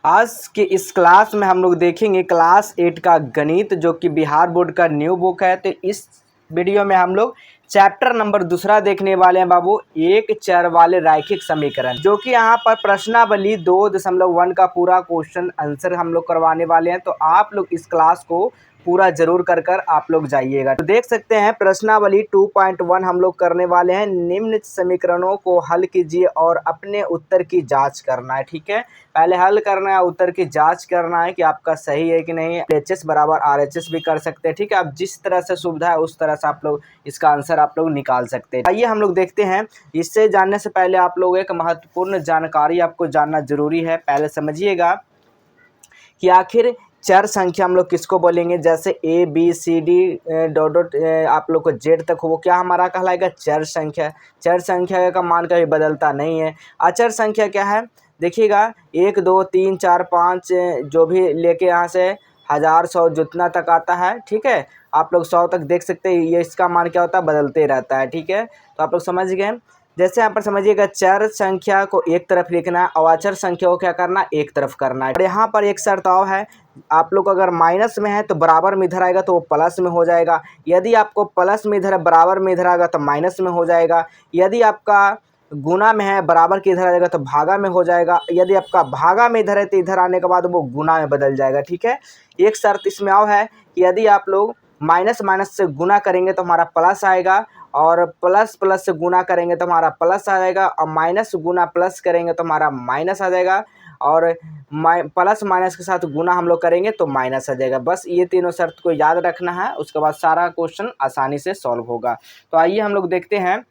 आज के इस क्लास में हम लोग देखेंगे क्लास 8 का गणित, जो कि बिहार बोर्ड का न्यू बुक है। तो इस वीडियो में हम लोग चैप्टर नंबर दूसरा देखने वाले हैं बाबू, एक चर वाले रैखिक समीकरण, जो कि यहाँ पर प्रश्नावली 2.1 का पूरा क्वेश्चन आंसर हम लोग करवाने वाले हैं। तो आप लोग इस क्लास को पूरा जरूर कर आप लोग जाइएगा। तो देख सकते हैं प्रश्नावली 2.1 हम लोग करने वाले हैं। निम्न समीकरणों को हल कीजिए और अपने उत्तर की जांच करना है। ठीक है, पहले हल करना है, उत्तर की जांच करना है कि आपका सही है कि नहीं। LHS बराबर RHS भी कर सकते हैं। ठीक है, आप जिस तरह से सुविधा है उस तरह से आप लोग इसका आंसर आप लोग निकाल सकते हैं। आइए हम लोग देखते हैं। इससे जानने से पहले आप लोग एक महत्वपूर्ण जानकारी आपको जानना जरूरी है। पहले समझिएगा कि आखिर चर संख्या हम लोग किसको बोलेंगे। जैसे ABCD डॉट डॉट आप लोग को Z तक हो, वो क्या हमारा कहलाएगा, चर संख्या। चर संख्या का मान कभी बदलता नहीं है। अचर संख्या क्या है, देखिएगा 1 2 3 4 5 जो भी लेके यहाँ से 1000 100 जितना तक आता है। ठीक है, आप लोग 100 तक देख सकते हैं। ये इसका मान क्या होता है, बदलते रहता है। ठीक है, तो आप लोग समझ गए। जैसे यहाँ पर समझिएगा चर संख्या को एक तरफ लिखना है और अचर संख्या को क्या करना है, एक तरफ करना है। और यहाँ पर एक शर्त और है, आप लोग अगर माइनस में है तो बराबर में इधर आएगा तो वो प्लस में हो जाएगा। यदि आपको प्लस में इधर बराबर में इधर आएगा तो माइनस में हो जाएगा। यदि आपका गुना में है बराबर के इधर आ जाएगा तो भागा में हो जाएगा। यदि आपका भागा में इधर है तो इधर आने के बाद वो गुना में बदल जाएगा। ठीक है, एक शर्त इसमें और है कि यदि आप लोग माइनस माइनस से गुना करेंगे तो हमारा प्लस आएगा, और प्लस प्लस से गुना करेंगे तो हमारा प्लस आ जाएगा, और माइनस गुना प्लस करेंगे तो हमारा माइनस आ जाएगा, और प्लस माइनस के साथ गुना हम लोग करेंगे तो माइनस आ जाएगा। बस ये तीनों शर्त को याद रखना है, उसके बाद सारा क्वेश्चन आसानी से सॉल्व होगा। तो आइए हम लोग देखते हैं।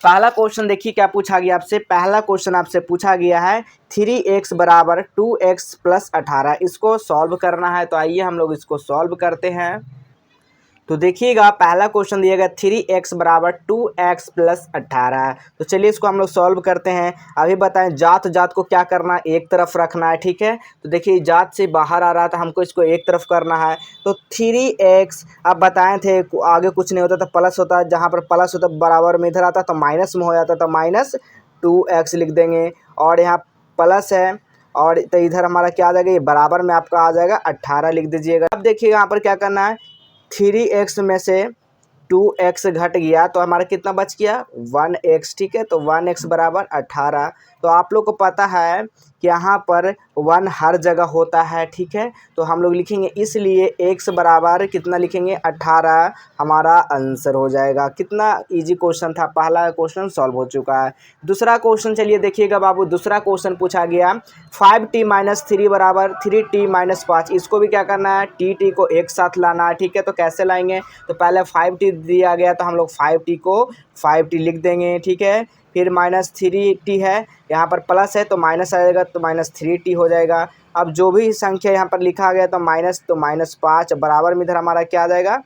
पहला क्वेश्चन देखिए क्या पूछा गया आपसे। पहला क्वेश्चन आपसे पूछा गया है 3x बराबर 2x प्लस 18, इसको सॉल्व करना है। तो आइए हम लोग इसको सॉल्व करते हैं। तो देखिएगा पहला क्वेश्चन दिया गया 3x बराबर 2x प्लस 18। तो चलिए इसको हम लोग सॉल्व करते हैं। अभी बताएं जात जात को क्या करना है, एक तरफ रखना है। ठीक है, तो देखिए जात से बाहर आ रहा था, हमको इसको एक तरफ करना है। तो 3x अब बताए थे आगे कुछ नहीं होता था, प्लस होता है। जहाँ पर प्लस होता बराबर में इधर आता तो माइनस में हो जाता, तो माइनस 2x लिख देंगे। और यहाँ प्लस है और तो इधर हमारा क्या आ जाएगा, ये बराबर में आपका आ जाएगा 18 लिख दीजिएगा। अब देखिएगा यहाँ पर क्या करना है, 3x में से 2x घट गया तो हमारा कितना बच गया, 1x। ठीक है, तो 1x बराबर 18। तो आप लोग को पता है कि यहाँ पर 1 हर जगह होता है। ठीक है, तो हम लोग लिखेंगे, इसलिए x बराबर कितना लिखेंगे, 18 हमारा आंसर हो जाएगा। कितना इजी क्वेश्चन था, पहला क्वेश्चन सॉल्व हो चुका है। दूसरा क्वेश्चन चलिए देखिएगा बाबू। दूसरा क्वेश्चन पूछा गया 5t-3 बराबर 3t-5, इसको भी क्या करना है, टी को एक साथ लाना है। ठीक है, तो कैसे लाएंगे, तो पहले 5t दिया गया तो हम लोग 5t को 5t लिख देंगे। ठीक है, फिर -3t है, यहाँ पर प्लस है तो माइनस आ जाएगा, तो -3t हो जाएगा। अब जो भी संख्या यहाँ पर लिखा गया तो -5 बराबर में इधर हमारा क्या आ जाएगा,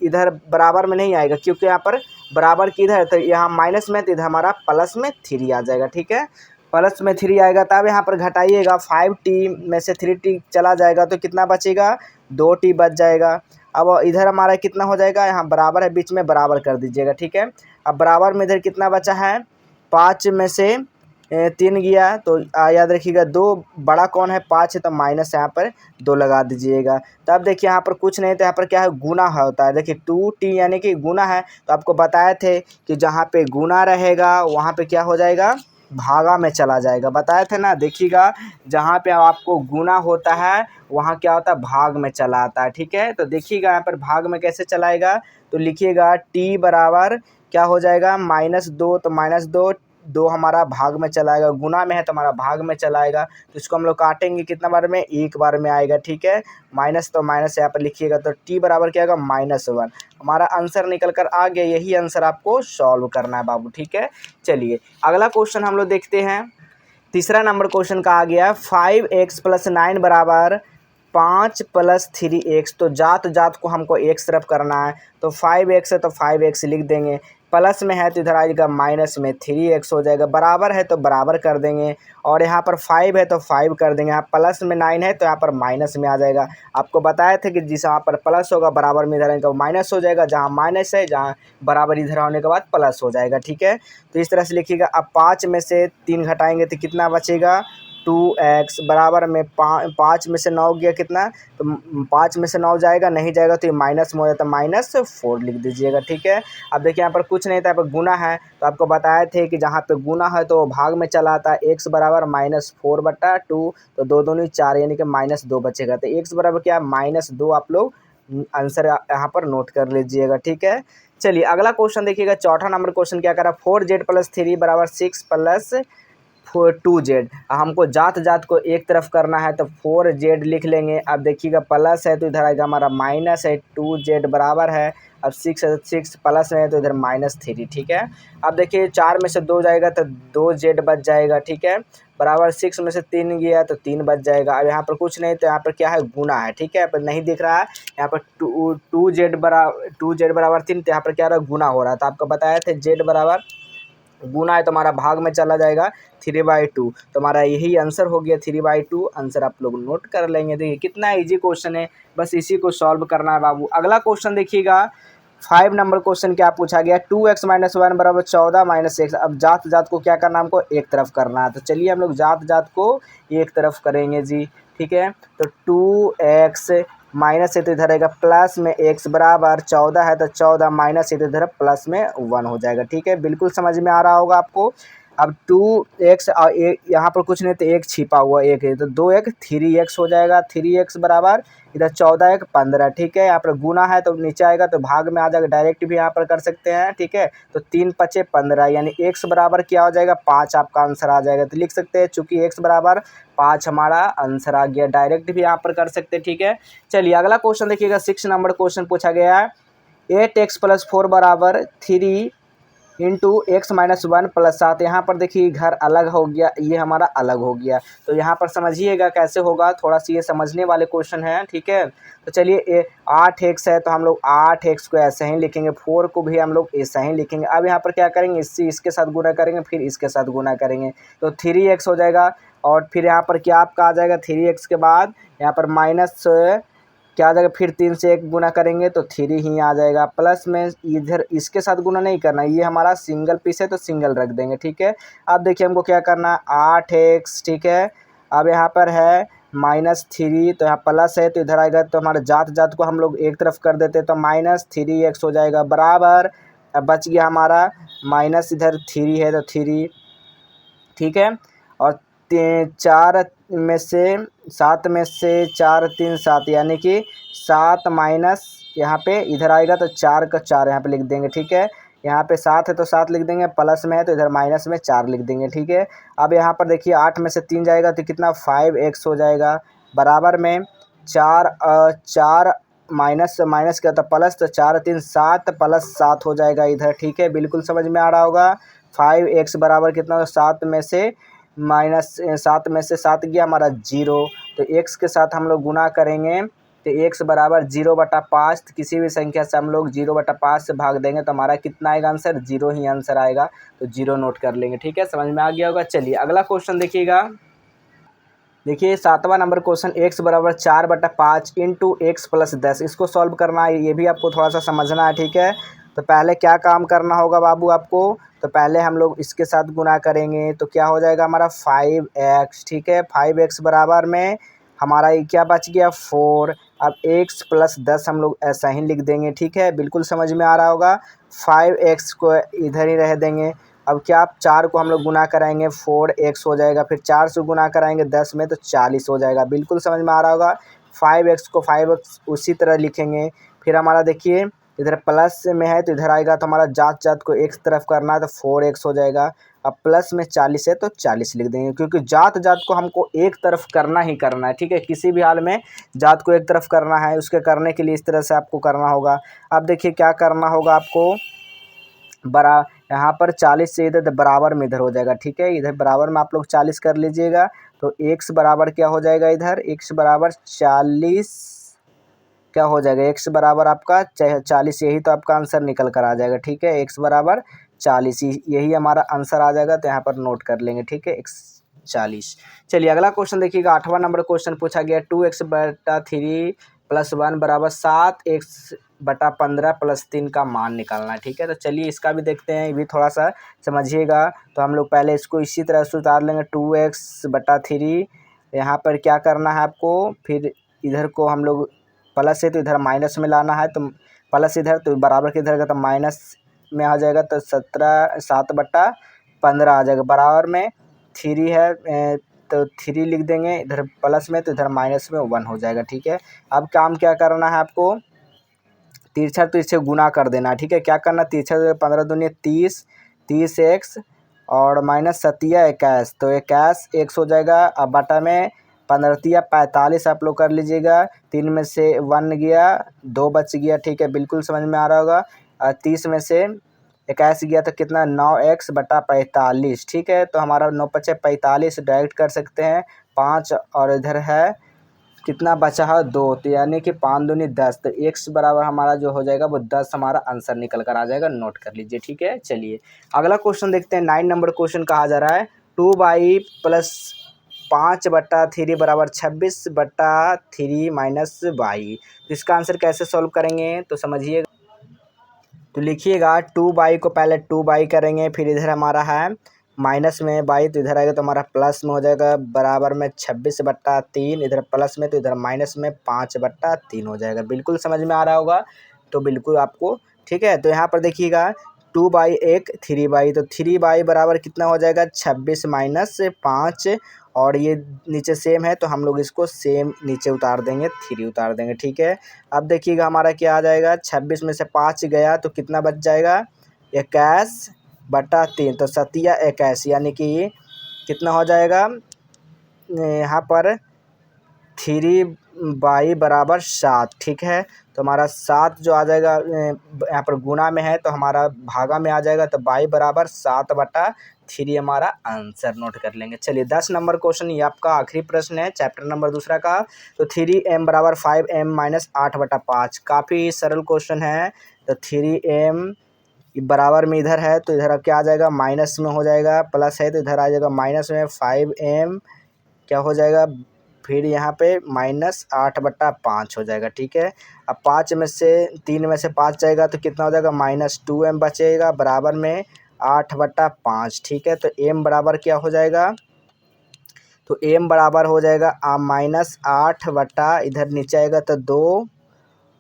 इधर बराबर में नहीं आएगा क्योंकि यहाँ पर बराबर की इधर, तो यहाँ माइनस में, तो इधर हमारा प्लस में 3 आ जाएगा। ठीक है, प्लस में 3 आएगा, तब यहाँ पर घटाइएगा, 5t में से 3t चला जाएगा तो कितना बचेगा, 2t बच जाएगा। अब इधर हमारा कितना हो जाएगा, यहाँ बराबर है बीच में, बराबर कर दीजिएगा। ठीक है, अब बराबर में इधर कितना बचा है, 5 में से 3 गया तो याद रखिएगा 2 बड़ा कौन है, 5 है, तो माइनस यहाँ पर 2 लगा दीजिएगा। तब देखिए यहाँ पर कुछ नहीं, तो यहाँ पर क्या है, गुना होता है। देखिए 2t यानी कि गुना है, तो आपको बताए थे कि जहाँ पे गुना रहेगा वहाँ पे क्या हो जाएगा, भागा में चला जाएगा। बताए थे ना, देखिएगा जहाँ पे आपको गुना होता है वहाँ क्या होता है, भाग में चला आता है। ठीक है, तो देखिएगा यहाँ पर भाग में कैसे चलाएगा, तो लिखिएगा t बराबर क्या हो जाएगा, -2, तो -2 हमारा भाग में चलाएगा, गुना में है तो हमारा भाग में चलाएगा। तो इसको हम लोग काटेंगे कितना बार में, एक बार में आएगा। ठीक है, माइनस तो माइनस यहाँ पर लिखिएगा, तो t बराबर क्या आएगा, -1। हमारा आंसर निकल कर आ गया। यही आंसर आपको सॉल्व करना है बाबू। ठीक है, चलिए अगला क्वेश्चन हम लोग देखते हैं। तीसरा नंबर क्वेश्चन का आ गया 5x + 9 बराबर 5 + 3x। तो जात जात को हमको एक तरफ करना है, तो 5x है तो 5x लिख देंगे, प्लस में है तो इधर आएगा माइनस में 3x हो जाएगा, बराबर है तो बराबर कर देंगे, और यहाँ पर 5 है तो 5 कर देंगे। यहाँ प्लस में 9 है तो यहाँ पर माइनस में आ जाएगा। आपको बताए थे कि जिस यहाँ पर प्लस होगा बराबर में इधर आएगा माइनस हो जाएगा, जहाँ माइनस है जहाँ बराबर इधर होने के बाद प्लस हो जाएगा। ठीक है, तो इस तरह से लिखिएगा। अब 5 में से 3 घटाएंगे तो कितना बचेगा, 2x बराबर में 5 में से 9 गया कितना, तो 5 में से 9 जाएगा, नहीं जाएगा तो ये माइनस में हो जाता है, -4 लिख दीजिएगा। ठीक है, अब देखिए यहाँ पर कुछ नहीं था, यहाँ पर गुना है, तो आपको बताए थे कि जहाँ पे गुना है तो भाग में चला आता है। x बराबर -4/2, तो 2 दूनी 4 यानी कि -2 बचेगा। तो x बराबर क्या है, -2 आप लोग आंसर यहाँ पर नोट कर लीजिएगा। ठीक है, चलिए अगला क्वेश्चन देखिएगा, चौथा नंबर क्वेश्चन क्या करा, 4z + 3 बराबर 6 + 2z। हमको जात जात को एक तरफ करना है तो 4z लिख लेंगे। अब देखिएगा प्लस है तो इधर आएगा हमारा माइनस है, 2z बराबर है, अब 6 है तो 6 प्लस में है तो इधर -3। ठीक है, अब देखिए 4 में से 2 जाएगा तो 2z बच जाएगा। ठीक है, बराबर 6 में से 3 गया तो 3 बच जाएगा। अब यहाँ पर कुछ नहीं तो यहाँ पर क्या है, गुना है। ठीक है, पर नहीं दिख रहा है, यहाँ पर 2z बराबर 3, तो यहाँ पर क्या रहा, गुना हो रहा था। आपको बताया थे z बराबर गुना है तो हमारा भाग में चला जाएगा 3/2, तो हमारा यही आंसर हो गया 3/2। आंसर आप लोग नोट कर लेंगे। देखिए कितना इजी क्वेश्चन है, बस इसी को सॉल्व करना है बाबू। अगला क्वेश्चन देखिएगा, 5 नंबर क्वेश्चन क्या पूछा गया, 2x - 1 बराबर 14 - x। अब जात जात को क्या करना है, हमको एक तरफ करना है, तो चलिए हम लोग जात जात को एक तरफ करेंगे जी। ठीक है, तो 2x माइनस है तो इधर रहेगा प्लस में x बराबर 14 है तो 14 माइनस है तो इधर प्लस में 1 हो जाएगा। ठीक है, बिल्कुल समझ में आ रहा होगा आपको। अब 2x और यहाँ पर कुछ नहीं तो एक छिपा हुआ एक है, तो 2 1 3x हो जाएगा। 3x बराबर इधर 14 1 15। ठीक है, यहाँ पर गुना है तो नीचे आएगा तो भाग में आ जाएगा, डायरेक्ट भी यहाँ पर कर सकते हैं। ठीक है, तो 3 × 5 = 15 यानी x बराबर क्या हो जाएगा, 5 आपका आंसर आ जाएगा। तो लिख सकते हैं चूंकि x बराबर 5 हमारा आंसर आ गया, डायरेक्ट भी यहाँ पर कर सकते हैं। ठीक है, चलिए अगला क्वेश्चन देखिएगा, 6 नंबर क्वेश्चन पूछा गया है, 8x + 4 बराबर 3 × x - 1 + 7। यहाँ पर देखिए घर अलग हो गया, ये हमारा अलग हो गया, तो यहाँ पर समझिएगा कैसे होगा, थोड़ा सा ये समझने वाले क्वेश्चन हैं। ठीक है, तो चलिए 8x है तो हम लोग 8x को ऐसे ही लिखेंगे, 4 को भी हम लोग ऐसा ही लिखेंगे। अब यहाँ पर क्या करेंगे, इसके साथ गुना करेंगे, फिर इसके साथ गुना करेंगे, तो 3x हो जाएगा। और फिर यहाँ पर क्या आपका आ जाएगा, 3x के बाद यहाँ पर माइनस क्या आ जाएगा, फिर 3 से 1 गुना करेंगे तो 3 ही आ जाएगा। प्लस में इधर इसके साथ गुना नहीं करना, ये हमारा सिंगल पीस है तो सिंगल रख देंगे। ठीक है, अब देखिए हमको क्या करना है, 8x। ठीक है, अब यहाँ पर है -3, तो यहाँ प्लस है तो इधर आएगा, तो हमारे जात जात को हम लोग एक तरफ कर देते तो -3x हो जाएगा बराबर। अब बच गया हमारा माइनस, इधर 3 है तो 3। ठीक है, और 4 में से 7 में से 4 3 7 यानी कि 7 माइनस यहाँ पे इधर आएगा तो 4 का 4 यहाँ पे लिख देंगे। ठीक है, यहाँ पे 7 है तो 7 लिख देंगे, प्लस में है तो इधर माइनस में 4 लिख देंगे। ठीक है, अब यहाँ पर देखिए 8 में से 3 जाएगा तो कितना 5x हो जाएगा बराबर में 4 माइनस माइनस क्या होता है प्लस, तो 4 3 7 + 7 हो जाएगा इधर। ठीक है, बिल्कुल समझ में आ रहा होगा। 5x बराबर कितना होगा, 7 में से -7 गया हमारा 0, तो x के साथ हम लोग गुना करेंगे तो x बराबर 0/5। तो किसी भी संख्या से हम लोग 0/5 से भाग देंगे तो हमारा कितना आएगा आंसर, 0 ही आंसर आएगा, तो 0 नोट कर लेंगे। ठीक है, समझ में आ गया होगा। चलिए अगला क्वेश्चन देखिएगा, देखिए 7वां नंबर क्वेश्चन, x बराबर 4/5 × x + 10। इसको सॉल्व करना है, ये भी आपको थोड़ा सा समझना है। ठीक है, तो पहले क्या काम करना होगा बाबू आपको, तो पहले हम लोग इसके साथ गुना करेंगे तो क्या हो जाएगा हमारा 5x। ठीक है, 5x बराबर में हमारा ये क्या बच गया 4। अब x + 10 हम लोग ऐसा ही लिख देंगे। ठीक है, बिल्कुल समझ में आ रहा होगा। 5x को इधर ही रह देंगे। अब क्या, आप 4 को हम लोग गुना कराएंगे 4x हो जाएगा, फिर 4 से गुना कराएंगे 10 में तो 40 हो जाएगा। बिल्कुल समझ में आ रहा होगा। 5x को 5x उसी तरह लिखेंगे। फिर हमारा देखिए इधर प्लस में है तो इधर आएगा, तो हमारा जात जात को एक तरफ करना है तो 4x हो जाएगा। अब प्लस में 40 है तो 40 लिख देंगे, क्योंकि जात जात को हमको एक तरफ करना ही करना है। ठीक है, किसी भी हाल में जात को एक तरफ करना है, उसके करने के लिए इस तरह से आपको करना होगा। अब देखिए क्या करना होगा आपको, बरा यहाँ पर 40 से इधर बराबर में इधर हो जाएगा। ठीक है, इधर बराबर में आप लोग 40 कर लीजिएगा, तो x बराबर क्या हो जाएगा, इधर x बराबर 40 क्या हो जाएगा, x बराबर आपका 40, यही तो आपका आंसर निकल कर आ जाएगा। ठीक है, x बराबर 40 यही हमारा आंसर आ जाएगा, तो यहाँ पर नोट कर लेंगे। ठीक है, x 40। चलिए अगला क्वेश्चन देखिएगा, 8वां नंबर क्वेश्चन पूछा गया, 2x/3 +1 बराबर 7 x/15 + 3 का मान निकालना है। ठीक है, तो चलिए इसका भी देखते हैं, ये भी थोड़ा सा समझिएगा। तो हम लोग पहले इसको इसी तरह से उतार लेंगे 2x/3। यहाँ पर क्या करना है आपको, फिर इधर को हम लोग प्लस है तो इधर माइनस में लाना है, तो प्लस इधर तो बराबर के इधर का तो माइनस में आ जाएगा, तो 7/15 आ जाएगा। बराबर में 3 है तो 3 लिख देंगे, इधर प्लस में तो इधर माइनस में 1 हो जाएगा। ठीक है, अब काम क्या करना है आपको, तिरछा तिरछे गुना कर देना। ठीक है, क्या करना, तिरछा 15 दूनी 30, 30x और माइनस 7 21, तो 21 x हो जाएगा। अब बटा में 15 45 आप लोग कर लीजिएगा, 3 में से 1 गया, 2 बच गया। ठीक है, बिल्कुल समझ में आ रहा होगा। 30 में से 21 गया तो कितना, 9x/45। ठीक है, तो हमारा 9×5 = 45 डायरेक्ट कर सकते हैं 5, और इधर है कितना बचा है 2, तो यानी कि 5 दूनी 10, तो x बराबर हमारा जो हो जाएगा वो 10 हमारा आंसर निकल कर आ जाएगा। नोट कर लीजिए। ठीक है, चलिए अगला क्वेश्चन देखते हैं। 9 नंबर क्वेश्चन कहा जा रहा है 2y + 5/3 बराबर 26/3 - y। तो इसका आंसर कैसे सॉल्व करेंगे तो समझिए, तो लिखिएगा 2y को पहले 2y करेंगे, फिर इधर हमारा है माइनस में y, तो इधर आएगा तो हमारा प्लस में हो जाएगा, बराबर में 26/3, इधर प्लस में तो इधर माइनस में 5/3 हो जाएगा। बिल्कुल समझ में आ रहा होगा, तो बिल्कुल आपको। ठीक है, तो यहाँ पर देखिएगा 2y 1 3y, तो 3y बराबर कितना हो जाएगा, 26 - 5, और ये नीचे सेम है तो हम लोग इसको सेम नीचे उतार देंगे, 3 उतार देंगे। ठीक है, अब देखिएगा हमारा क्या आ जाएगा, 26 में से 5 गया तो कितना बच जाएगा, 21/3, तो 7 यानी कि कितना हो जाएगा, यहाँ पर 3y बराबर 7। ठीक है, तो हमारा 7 जो आ जाएगा यहाँ पर गुना में है तो हमारा भागा में आ जाएगा, तो y बराबर 7/3 हमारा आंसर नोट कर लेंगे। चलिए 10 नंबर क्वेश्चन, ये आपका आखिरी प्रश्न है चैप्टर नंबर 2 का। तो 3m बराबर 5m - 8/5, काफ़ी सरल क्वेश्चन है। तो 3m बराबर में इधर है तो इधर अब क्या आ जाएगा, माइनस में हो जाएगा, प्लस है तो इधर आ जाएगा माइनस में, 5m क्या हो जाएगा, फिर यहाँ पे -8/5 हो जाएगा। ठीक है, अब 5 में से 3 में से 5 जाएगा तो कितना हो जाएगा, -2m बचेगा, बराबर में 8/5। ठीक है, तो m बराबर क्या हो जाएगा, तो m बराबर हो जाएगा -8 इधर नीचे आएगा तो 2,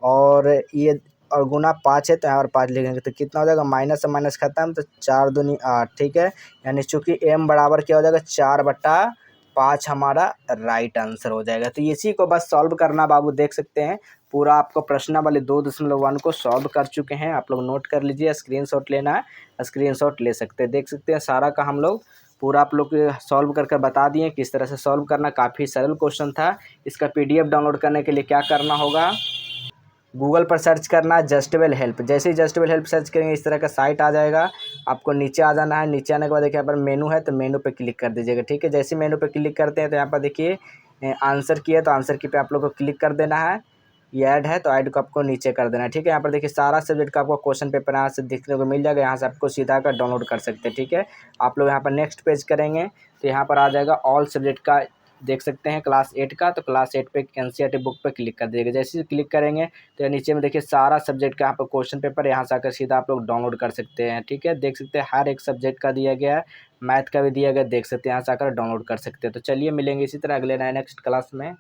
और ये और गुना 5 है तो यहाँ पर 5 लिखेंगे तो कितना हो जाएगा, माइनस से माइनस खत्म, तो 4 दूनी 8। ठीक है, यानी चूँकि m बराबर क्या हो जाएगा, 4/5 हमारा राइट आंसर हो जाएगा। तो इसी को बस सॉल्व करना बाबू, देख सकते हैं पूरा आपको प्रश्न वाले 2.1 को सॉल्व कर चुके हैं। आप लोग नोट कर लीजिए, स्क्रीनशॉट लेना है स्क्रीनशॉट ले सकते हैं। देख सकते हैं सारा का हम लोग पूरा आप लोग सॉल्व करके बता दिए किस तरह से सॉल्व करना। काफ़ी सरल क्वेश्चन था। इसका PDF डाउनलोड करने के लिए क्या करना होगा, गूगल पर सर्च करना जस्टेबल हेल्प। जैसे ही जस्टेबल हेल्प सर्च करेंगे इस तरह का साइट आ जाएगा, आपको नीचे आ जाना है। नीचे आने के बाद देखिए यहाँ पर मेनू है तो मेनू पे क्लिक कर दीजिएगा। ठीक है, जैसे मेनू पे क्लिक करते हैं तो यहाँ पर देखिए आंसर की है तो आंसर की पे आप लोग को क्लिक कर देना है। ये ऐड है तो ऐड को आपको नीचे कर देना है। ठीक है, यहाँ पर देखिए सारा सब्जेक्ट का आपको क्वेश्चन पेपर यहाँ से देखने को मिल जाएगा, यहाँ से आपको सीधा कर डाउनलोड कर सकते हैं। ठीक है, आप लोग यहाँ पर नेक्स्ट पेज करेंगे तो यहाँ पर आ जाएगा ऑल सब्जेक्ट का, देख सकते हैं क्लास 8 का, तो क्लास 8 पे NCERT बुक पे क्लिक कर दीजिएगा। जैसे ही क्लिक करेंगे तो नीचे में देखिए सारा सब्जेक्ट का यहाँ पर क्वेश्चन पेपर, यहाँ से आकर सीधा आप लोग डाउनलोड कर सकते हैं। ठीक है, देख सकते हैं हर एक सब्जेक्ट का दिया गया है, मैथ का भी दिया गया, देख सकते हैं यहाँ से आकर डाउनलोड कर सकते हैं। तो चलिए मिलेंगे इसी तरह अगले नए नेक्स्ट क्लास में।